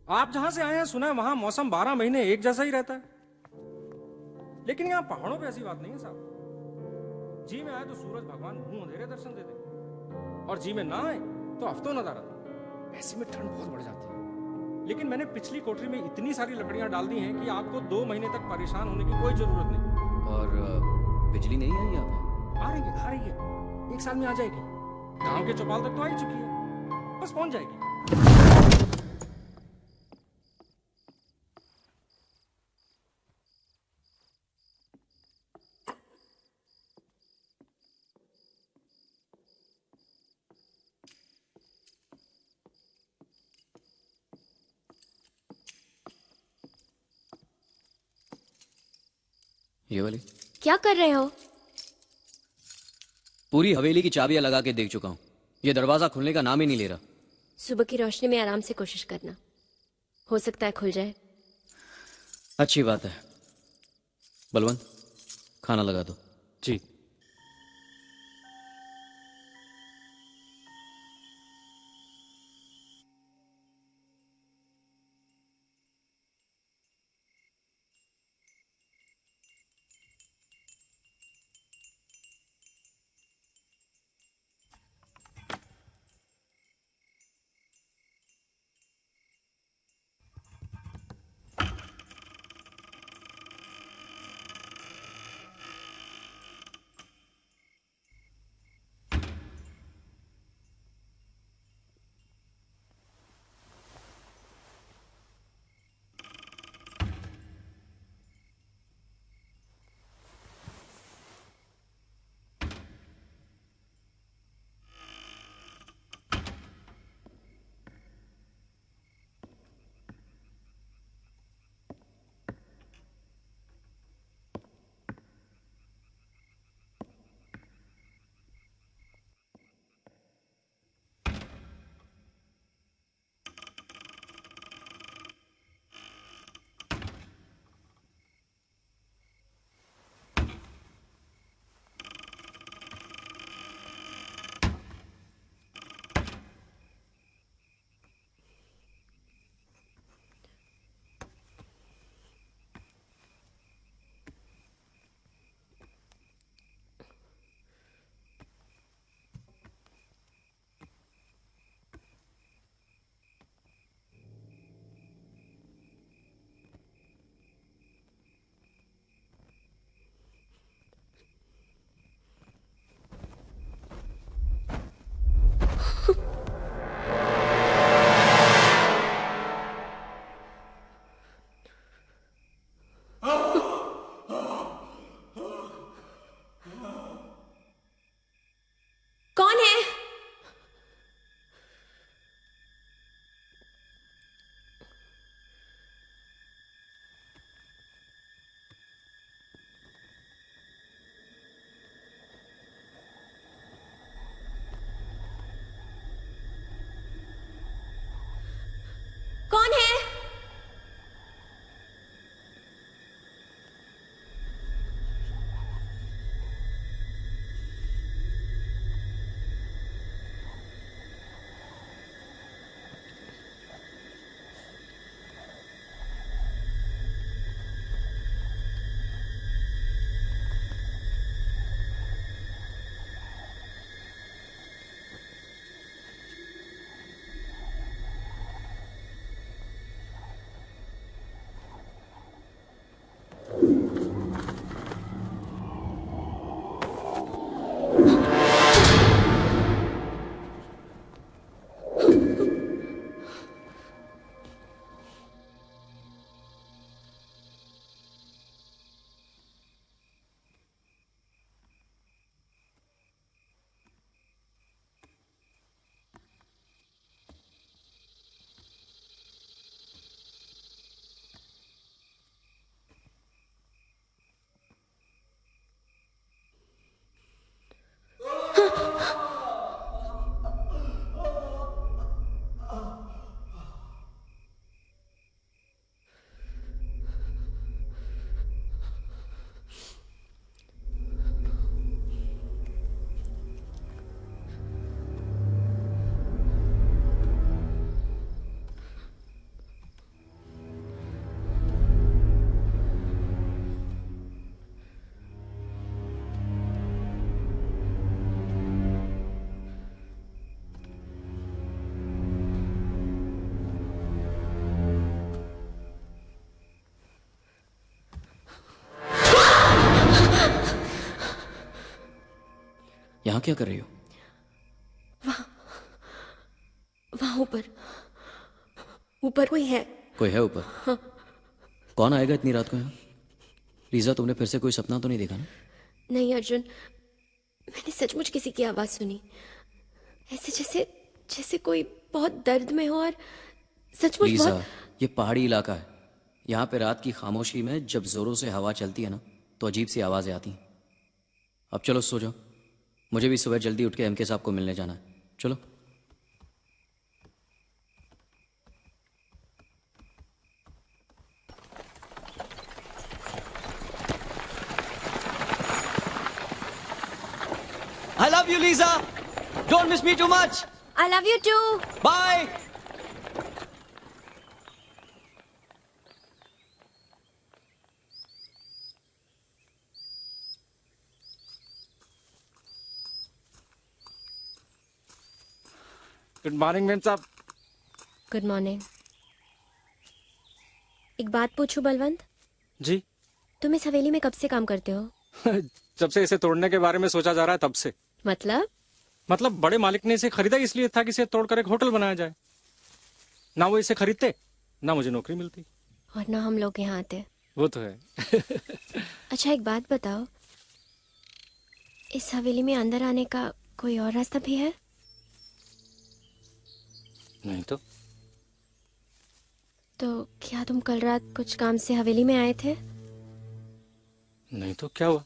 आप जहां से आए हैं सुना है वहां मौसम 12 महीने एक जैसा ही रहता है, लेकिन यहाँ पहाड़ों पे ऐसी बात नहीं है साहब। जी में आए तो सूरज भगवान मुंह अंधेरे दर्शन देते, और जी में ना आए तो हफ्तों नजर आता। ऐसे में ठंड बहुत बढ़ जाती है। लेकिन मैंने पिछली कोठरी में इतनी सारी लकड़ियां डाल दी हैं कि आपको 2 महीने तक परेशान होने की कोई जरूरत नहीं। और बिजली नहीं आई यहाँ पे? आ रही है, 1 साल में आ जाएगी। गांव के चौपाल तक तो आ ही चुकी है, बस पहुंच जाएगी। ये वाली? क्या कर रहे हो? पूरी हवेली की चाबियां लगा के देख चुका हूँ, ये दरवाजा खुलने का नाम ही नहीं ले रहा। सुबह की रोशनी में आराम से कोशिश करना, हो सकता है खुल जाए। अच्छी बात है। बलवंत, खाना लगा दो। जी। कौन है? कौन है? क्या कर रही हो? वहां ऊपर ऊपर कोई है। कोई है ऊपर? हाँ। कौन आएगा इतनी रात को यहाँ? लीजा, तुमने फिर से कोई सपना तो नहीं देखा ना? नहीं अर्जुन, मैंने सचमुच किसी की आवाज सुनी, ऐसे जैसे जैसे कोई बहुत दर्द में हो और सचमुच लीजा, बहुत। ये पहाड़ी इलाका है। यहाँ पे रात की खामोशी में जब जोरों से हवा चलती है ना, तो अजीब सी आवाजें आती हैं। अब चलो सो जाओ, मुझे भी सुबह जल्दी उठ के एमके साहब को मिलने जाना है। चलो। I love you, Lisa. Don't miss me too much. I love you too. Bye. Good morning ma'am साहब। Good morning. एक बात पूछूं बलवंत, जी। तुम इस हवेली में कब से काम करते हो? जब से इसे तोड़ने के बारे में सोचा जा रहा है तब से। मतलब बड़े मालिक ने इसे खरीदा इसलिए था कि इसे तोड़कर एक होटल बनाया जाए। ना वो इसे खरीदते ना मुझे नौकरी मिलती। और ना हम लोग यहाँ आते। वो तो है। अच्छा एक बात बताओ, इस हवेली में अंदर आने का कोई और रास्ता भी है? नहीं तो क्या तुम कल रात कुछ काम से हवेली में आए थे? नहीं तो क्या हुआ?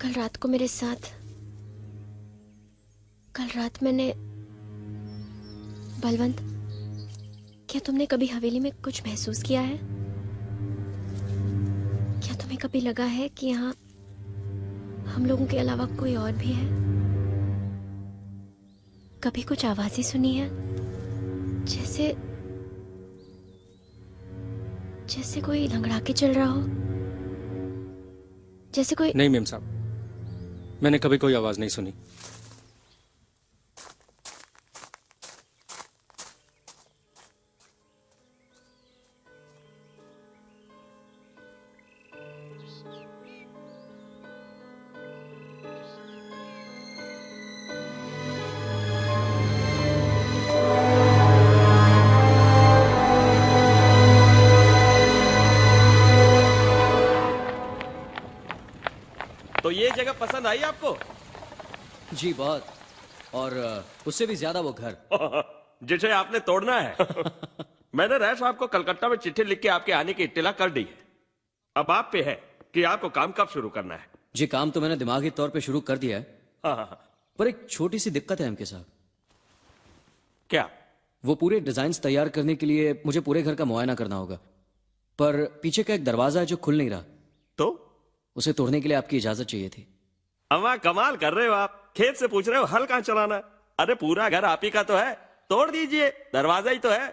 कल रात को मेरे साथ, कल रात मैंने, बलवंत, क्या तुमने कभी हवेली में कुछ महसूस किया है? क्या तुम्हें कभी लगा है कि यहाँ हम लोगों के अलावा कोई और भी है? कभी कुछ आवाजें सुनी है, जैसे जैसे कोई लंगड़ा के चल रहा हो, जैसे कोई। नहीं मेम साहब, मैंने कभी कोई आवाज नहीं सुनी। तो ये जगह पसंद आई आपको? जी बहुत, और उससे भी ज्यादा वो घर। जिसे आपने तोड़ना है। मैंने रह साहब को कलकत्ता में चिट्ठी लिख के आपके आने की इत्तिला कर दी है। अब आप पे है कि आपको काम कब शुरू करना है। जी काम तो मैंने दिमागी तौर पे शुरू कर दिया है, हाँ। पर एक छोटी सी दिक्कत है एमके साहब। क्या? वो पूरे डिजाइन्स तैयार करने के लिए मुझे पूरे घर का मुआयना करना होगा, पर पीछे का एक दरवाजा है जो खुल नहीं रहा, तो उसे तोड़ने के लिए आपकी इजाजत चाहिए थी। अम्मा कमाल कर रहे हो आप, खेत से पूछ रहे हो हल कहाँ चलाना। अरे पूरा घर आप ही का तो है, तोड़ दीजिए, दरवाजा ही तो है।